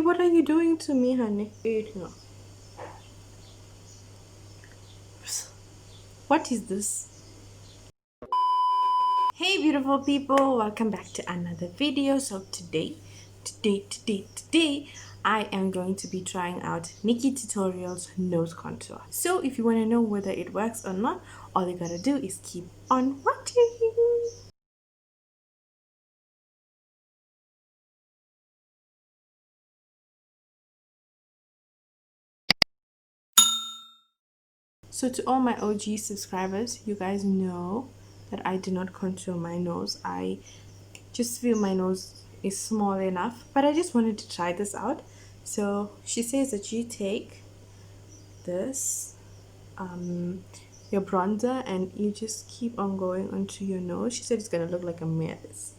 what are you doing to me, honey? No. What is this? Hey beautiful people, welcome back to another video. So today I am going to be trying out NIKKIE Tutorials nose contour. So if you want to know whether it works or not, all you gotta do is keep on watching. So to all my OG subscribers, you guys know that I do not contour my nose. I just feel my nose is small enough, but I just wanted to try this out. So she says that you take this your bronzer and you just keep on going onto your nose. She said it's gonna look like a mess,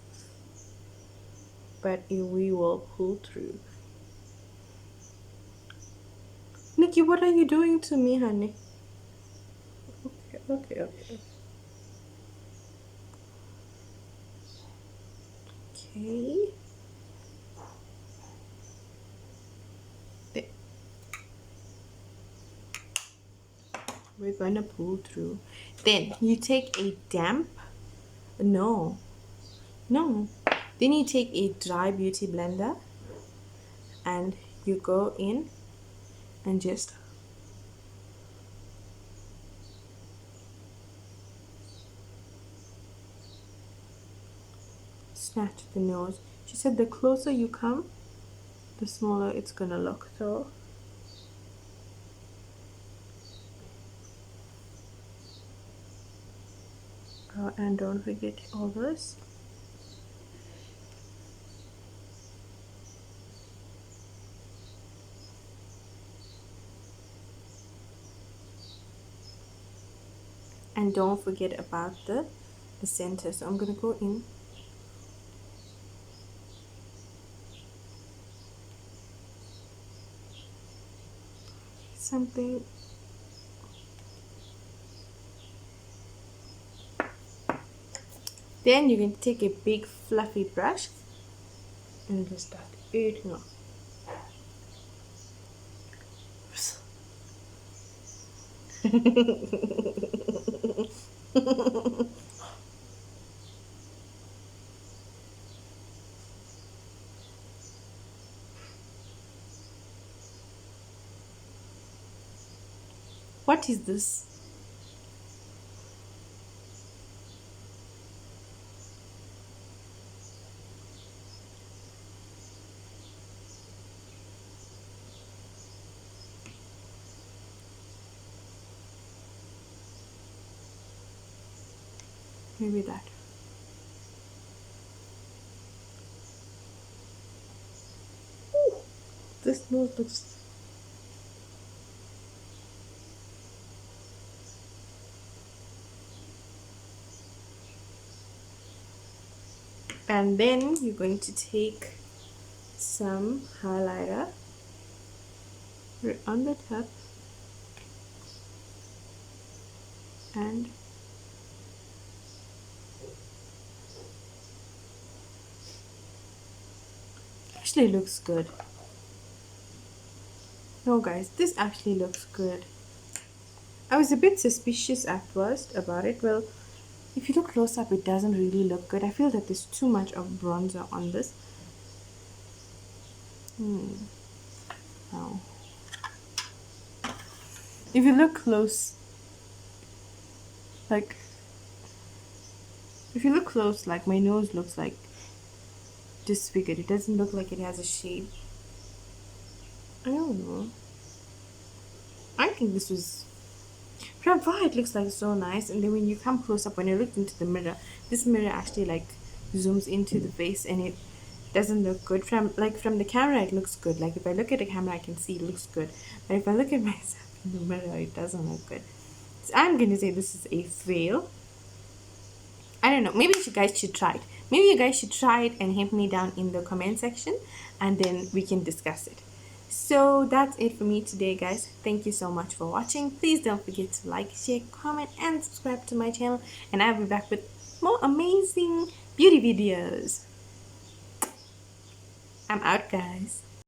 but we will pull through. Nikki, what are you doing to me, honey? Okay. There. We're gonna pull through. Then you take a damp, no, then you take a dry beauty blender and you go in and just snatch the nose. She said the closer you come, the smaller it's gonna look. So and don't forget all this. And don't forget about the center. So I'm gonna go in something. Then you can take a big fluffy brush and just start eating off. What is this? Maybe that. Ooh, this nose looks. And then you're going to take some highlighter on the top and actually looks good. No guys, this actually looks good. I was a bit suspicious at first about it. Well, if you look close up, it doesn't really look good. I feel that there's too much of bronzer on this. Now, if you look close, like my nose looks like disfigured. It doesn't look like it has a shape. I don't know. I think this was from far it looks like so nice, and then when you come close up, when you look into the mirror, this mirror actually like zooms into the face and it doesn't look good. From the camera it looks good. Like if I look at the camera I can see it looks good, but if I look at myself in the mirror it doesn't look good. So I'm gonna say this is a fail. I don't know, maybe you guys should try it. Maybe you guys should try it and hit me down in the comment section and then we can discuss it. So that's it for me today guys. Thank you so much for watching. Please don't forget to like, share, comment and subscribe to my channel, and I'll be back with more amazing beauty videos. I'm out guys.